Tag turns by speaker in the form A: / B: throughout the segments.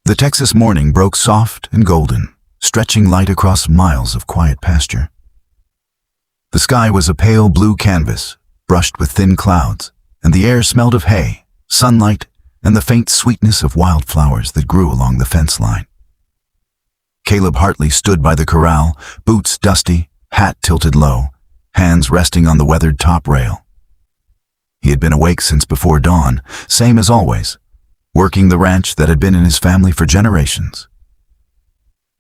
A: The Texas morning broke soft and golden, stretching light across miles of quiet pasture. The sky was a pale blue canvas, brushed with thin clouds, and the air smelled of hay, sunlight, and the faint sweetness of wildflowers that grew along the fence line. Caleb Hartley stood by the corral, boots dusty, hat tilted low, hands resting on the weathered top rail. He had been awake since before dawn, same as always, working the ranch that had been in his family for generations.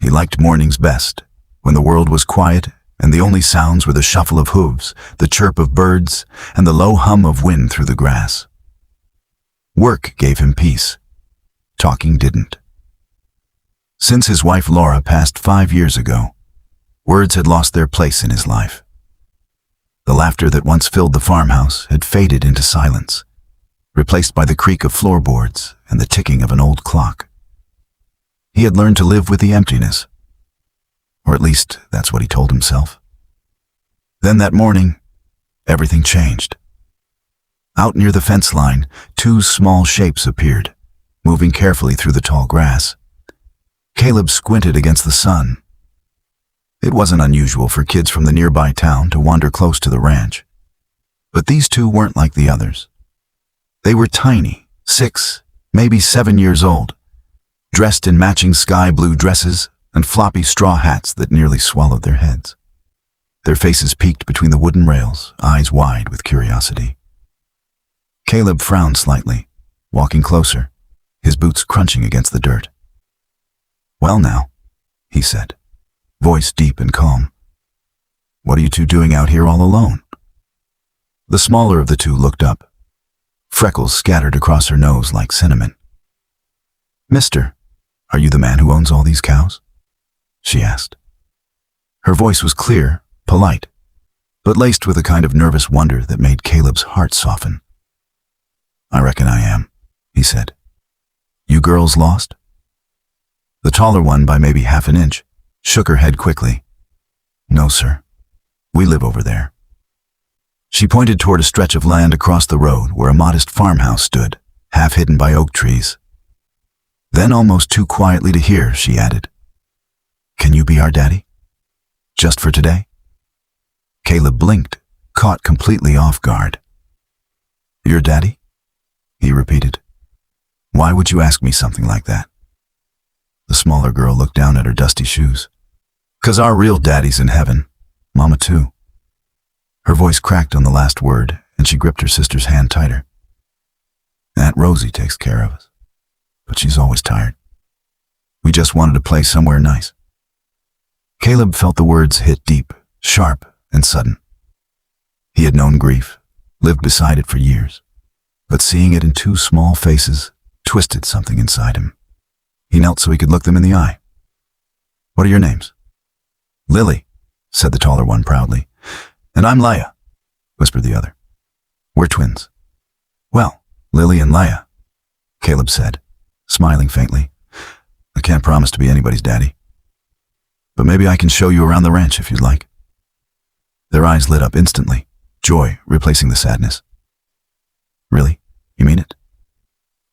A: He liked mornings best, when the world was quiet and the only sounds were the shuffle of hooves, the chirp of birds, and the low hum of wind through the grass. Work gave him peace. Talking didn't. Since his wife Laura passed 5 years ago, words had lost their place in his life. The laughter that once filled the farmhouse had faded into silence, replaced by the creak of floorboards and the ticking of an old clock. He had learned to live with the emptiness, or at least that's what he told himself. Then that morning, everything changed. Out near the fence line, 2 small shapes appeared, moving carefully through the tall grass. Caleb squinted against the sun. It wasn't unusual for kids from the nearby town to wander close to the ranch. But these 2 weren't like the others. They were tiny, 6, maybe 7 years old, dressed in matching sky blue dresses and floppy straw hats that nearly swallowed their heads. Their faces peeked between the wooden rails, eyes wide with curiosity. Caleb frowned slightly, walking closer, his boots crunching against the dirt. "Well now," he said, voice deep and calm. "What are you 2 doing out here all alone?" The smaller of the 2 looked up, freckles scattered across her nose like cinnamon. "Mister, are you the man who owns all these cows?" she asked. Her voice was clear, polite, but laced with a kind of nervous wonder that made Caleb's heart soften. "I reckon I am," he said. "You girls lost?" The taller one, by maybe half an inch, shook her head quickly. "No, sir. We live over there." She pointed toward a stretch of land across the road where a modest farmhouse stood, half hidden by oak trees. Then, almost too quietly to hear, she added, "Can you be our daddy? Just for today?" Caleb blinked, caught completely off guard. "Your daddy?" he repeated. "Why would you ask me something like that?" The smaller girl looked down at her dusty shoes. "'Cause our real daddy's in heaven. Mama too." Her voice cracked on the last word, and she gripped her sister's hand tighter. "Aunt Rosie takes care of us, but she's always tired. We just wanted to play somewhere nice." Caleb felt the words hit deep, sharp, and sudden. He had known grief, lived beside it for years, but seeing it in 2 small faces twisted something inside him. He knelt so he could look them in the eye. "What are your names?" "Lily," said the taller one proudly. "And I'm Leia," whispered the other. "We're twins." "Well, Lily and Leia," Caleb said, smiling faintly. "I can't promise to be anybody's daddy, but maybe I can show you around the ranch if you'd like." Their eyes lit up instantly, joy replacing the sadness. "Really? You mean it?"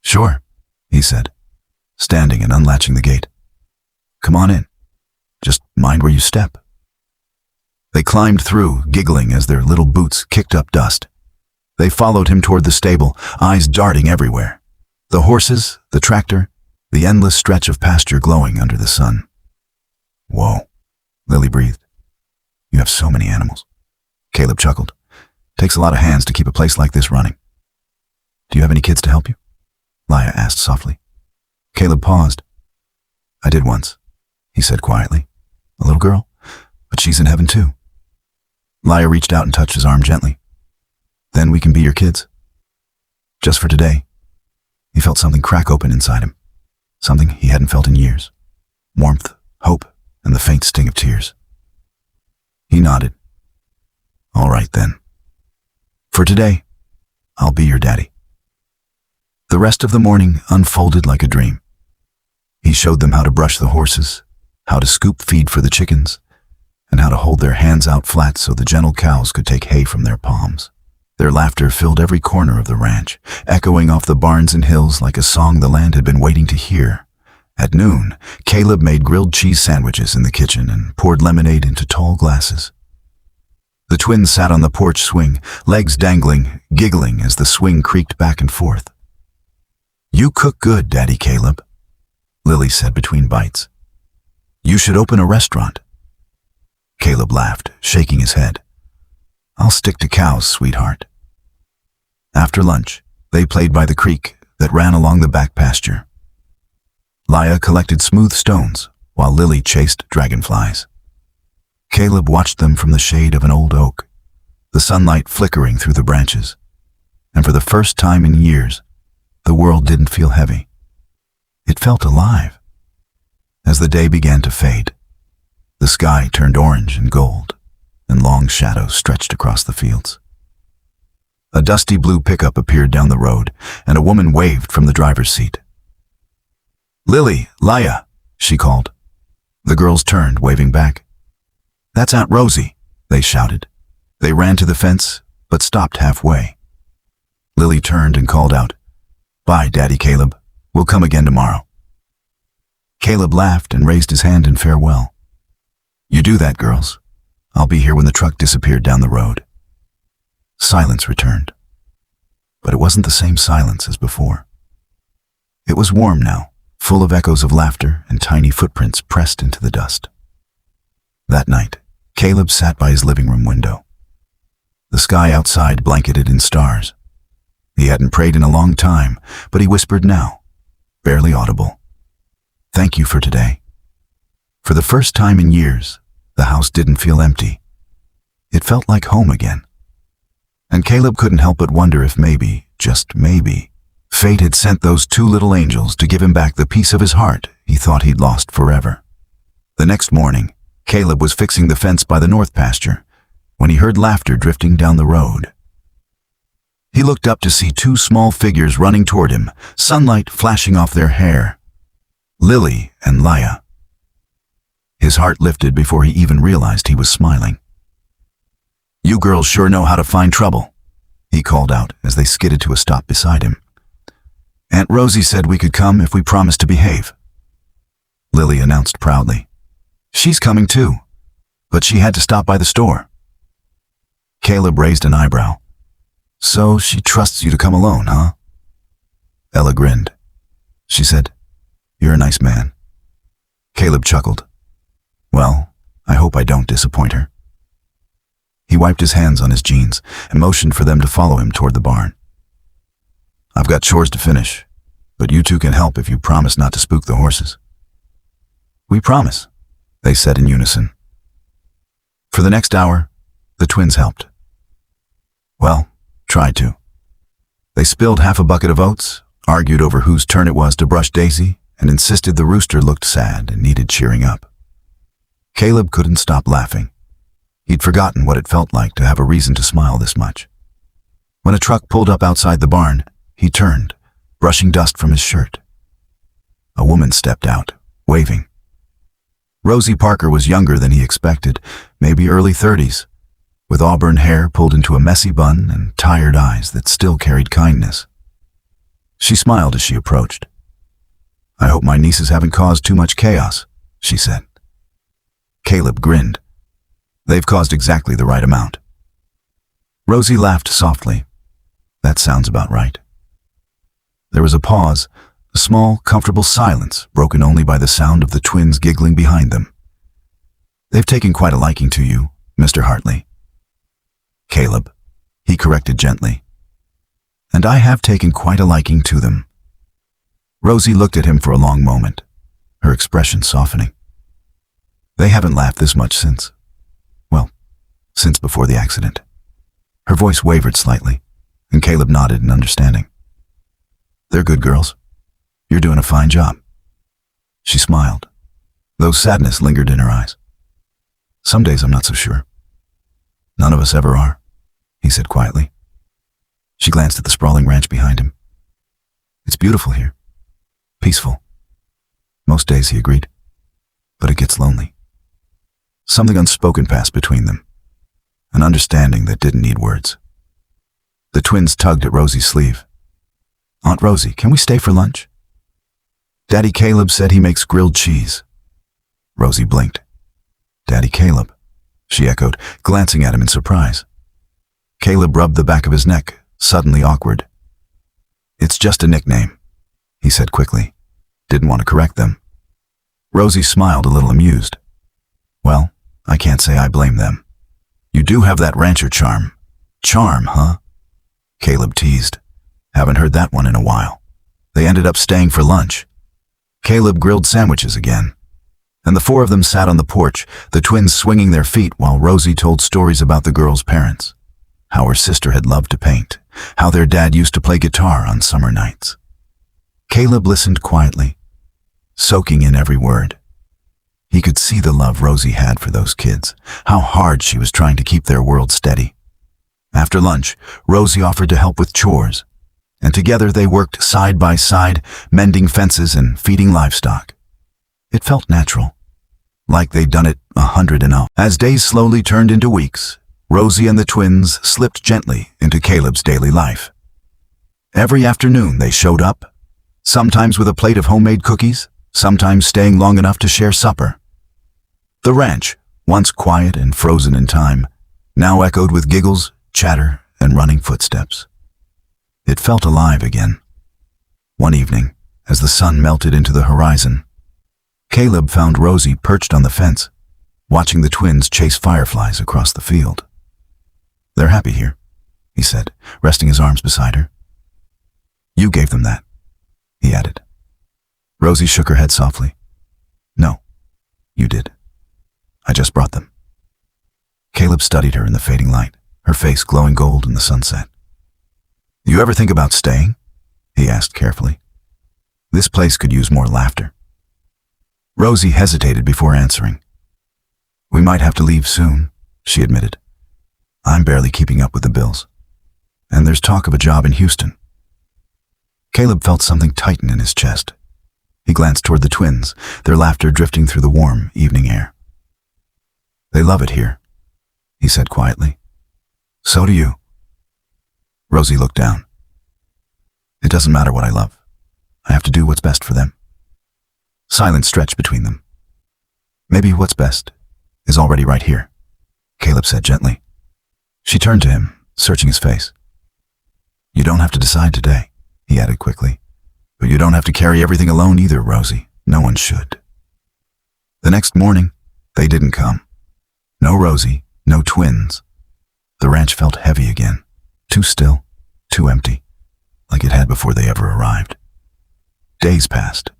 A: "Sure," he said, standing and unlatching the gate. "Come on in. Just mind where you step." They climbed through, giggling as their little boots kicked up dust. They followed him toward the stable, eyes darting everywhere. The horses, the tractor, the endless stretch of pasture glowing under the sun. "Whoa," Lily breathed. "You have so many animals." Caleb chuckled. "Takes a lot of hands to keep a place like this running." "Do you have any kids to help you?" Leia asked softly. Caleb paused. "I did once," he said quietly. "A little girl, but she's in heaven too." Leia reached out and touched his arm gently. "Then we can be your kids. Just for today." He felt something crack open inside him, something he hadn't felt in years. Warmth, hope, and the faint sting of tears. He nodded. "All right then. For today, I'll be your daddy." The rest of the morning unfolded like a dream. He showed them how to brush the horses, how to scoop feed for the chickens, and how to hold their hands out flat so the gentle cows could take hay from their palms. Their laughter filled every corner of the ranch, echoing off the barns and hills like a song the land had been waiting to hear, At noon, Caleb made grilled cheese sandwiches in the kitchen and poured lemonade into tall glasses. The twins sat on the porch swing, legs dangling, giggling as the swing creaked back and forth. "You cook good, Daddy Caleb," Lily said between bites. "You should open a restaurant." Caleb laughed, shaking his head. "I'll stick to cows, sweetheart." After lunch, they played by the creek that ran along the back pasture. Leia collected smooth stones while Lily chased dragonflies. Caleb watched them from the shade of an old oak, the sunlight flickering through the branches, and for the first time in years, the world didn't feel heavy. It felt alive. As the day began to fade, the sky turned orange and gold, and long shadows stretched across the fields. A dusty blue pickup appeared down the road, and a woman waved from the driver's seat. "Lily, Leia," she called. The girls turned, waving back. "That's Aunt Rosie," they shouted. They ran to the fence, but stopped halfway. Lily turned and called out, "Bye, Daddy Caleb. We'll come again tomorrow." Caleb laughed and raised his hand in farewell. "You do that, girls. I'll be here when the truck disappeared down the road." Silence returned. But it wasn't the same silence as before. It was warm now, full of echoes of laughter and tiny footprints pressed into the dust. That night, Caleb sat by his living room window. The sky outside blanketed in stars. He hadn't prayed in a long time, but he whispered now, barely audible, "Thank you for today." For the first time in years, the house didn't feel empty. It felt like home again. And Caleb couldn't help but wonder if maybe, just maybe, fate had sent those two little angels to give him back the piece of his heart he thought he'd lost forever. The next morning, Caleb was fixing the fence by the north pasture when he heard laughter drifting down the road. He looked up to see two small figures running toward him, sunlight flashing off their hair. Lily and Leia. His heart lifted before he even realized he was smiling. "You girls sure know how to find trouble," he called out as they skidded to a stop beside him. "Aunt Rosie said we could come if we promised to behave," Lily announced proudly. "She's coming too, but she had to stop by the store." Caleb raised an eyebrow. "So she trusts you to come alone, huh?" Ella grinned. She said, "You're a nice man." Caleb chuckled. "Well, I hope I don't disappoint her." He wiped his hands on his jeans and motioned for them to follow him toward the barn. "I've got chores to finish, but you two can help if you promise not to spook the horses." "We promise," they said in unison. For the next hour, the twins helped. Well, tried to. They spilled half a bucket of oats, argued over whose turn it was to brush Daisy, and insisted the rooster looked sad and needed cheering up. Caleb couldn't stop laughing. He'd forgotten what it felt like to have a reason to smile this much. When a truck pulled up outside the barn, he turned, brushing dust from his shirt. A woman stepped out, waving. Rosie Parker was younger than he expected, maybe early 30s, with auburn hair pulled into a messy bun and tired eyes that still carried kindness. She smiled as she approached. "I hope my nieces haven't caused too much chaos," she said. Caleb grinned. "They've caused exactly the right amount." Rosie laughed softly. "That sounds about right." There was a pause, a small, comfortable silence broken only by the sound of the twins giggling behind them. "They've taken quite a liking to you, Mr. Hartley." "Caleb," he corrected gently. "And I have taken quite a liking to them." Rosie looked at him for a long moment, her expression softening. "They haven't laughed this much since before the accident." Her voice wavered slightly, and Caleb nodded in understanding. "They're good girls. You're doing a fine job." She smiled, though sadness lingered in her eyes. "Some days I'm not so sure." "None of us ever are," he said quietly. She glanced at the sprawling ranch behind him. "It's beautiful here. Peaceful." "Most days," he agreed. "But it gets lonely." Something unspoken passed between them, an understanding that didn't need words. The twins tugged at Rosie's sleeve. "Aunt Rosie, can we stay for lunch?" Daddy Caleb said he makes grilled cheese. Rosie blinked. Daddy Caleb, she echoed, glancing at him in surprise. Caleb rubbed the back of his neck, suddenly awkward. It's just a nickname, he said quickly. Didn't want to correct them. Rosie smiled, a little amused. Well, I can't say I blame them. You do have that rancher charm. Charm, huh? Caleb teased. Haven't heard that one in a while. They ended up staying for lunch. Caleb grilled sandwiches again, and the four of them sat on the porch, the twins swinging their feet while Rosie told stories about the girls' parents. How her sister had loved to paint, how their dad used to play guitar on summer nights. Caleb listened quietly, soaking in every word. He could see the love Rosie had for those kids, how hard she was trying to keep their world steady. After lunch, Rosie offered to help with chores, and together they worked side by side, mending fences and feeding livestock. It felt natural, like they'd done it 100 As days slowly turned into weeks, Rosie and the twins slipped gently into Caleb's daily life. Every afternoon they showed up, sometimes with a plate of homemade cookies, sometimes staying long enough to share supper. The ranch, once quiet and frozen in time, now echoed with giggles, chatter, and running footsteps. It felt alive again. One evening, as the sun melted into the horizon, Caleb found Rosie perched on the fence, watching the twins chase fireflies across the field. They're happy here, he said, resting his arms beside her. You gave them that, he added. Rosie shook her head softly. No, you did. I just brought them. Caleb studied her in the fading light, her face glowing gold in the sunset. You ever think about staying? He asked carefully. This place could use more laughter. Rosie hesitated before answering. We might have to leave soon, she admitted. I'm barely keeping up with the bills. And there's talk of a job in Houston. Caleb felt something tighten in his chest. He glanced toward the twins, their laughter drifting through the warm evening air. They love it here, he said quietly. So do you. Rosie looked down. It doesn't matter what I love. I have to do what's best for them. Silence stretched between them. Maybe what's best is already right here, Caleb said gently. She turned to him, searching his face. You don't have to decide today, he added quickly. But you don't have to carry everything alone either, Rosie. No one should. The next morning, they didn't come. No Rosie, no twins. The ranch felt heavy again, too still, too empty, like it had before they ever arrived. Days passed,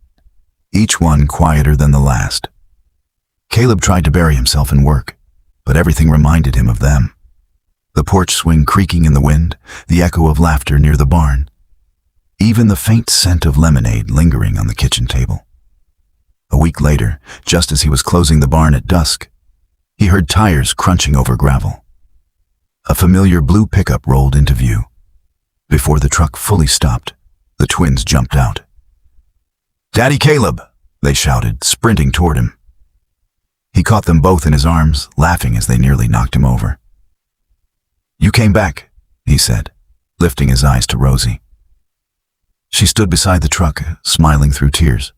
A: each one quieter than the last. Caleb tried to bury himself in work, but everything reminded him of them. The porch swing creaking in the wind, the echo of laughter near the barn, even the faint scent of lemonade lingering on the kitchen table. A week later, just as he was closing the barn at dusk, he heard tires crunching over gravel. A familiar blue pickup rolled into view. Before the truck fully stopped, the twins jumped out. Daddy Caleb, they shouted, sprinting toward him. He caught them both in his arms, laughing as they nearly knocked him over. You came back, he said, lifting his eyes to Rosie. She stood beside the truck, smiling through tears.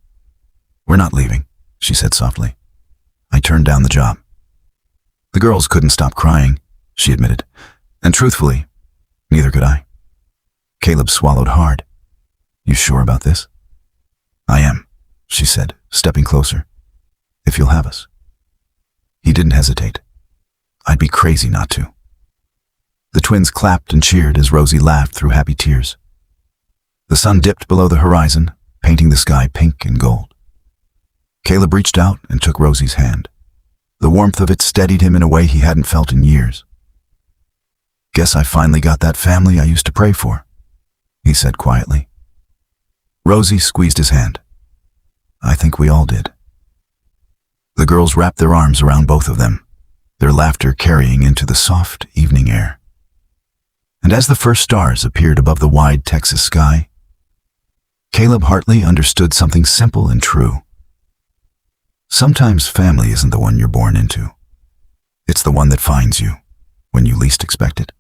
A: We're not leaving, she said softly. I turned down the job. The girls couldn't stop crying, she admitted, and truthfully, neither could I. Caleb swallowed hard. You sure about this? I am, she said, stepping closer. If you'll have us. He didn't hesitate. I'd be crazy not to. The twins clapped and cheered as Rosie laughed through happy tears. The sun dipped below the horizon, painting the sky pink and gold. Caleb reached out and took Rosie's hand. The warmth of it steadied him in a way he hadn't felt in years. Guess I finally got that family I used to pray for, he said quietly. Rosie squeezed his hand. I think we all did. The girls wrapped their arms around both of them, their laughter carrying into the soft evening air. And as the first stars appeared above the wide Texas sky, Caleb Hartley understood something simple and true. Sometimes family isn't the one you're born into. It's the one that finds you when you least expect it.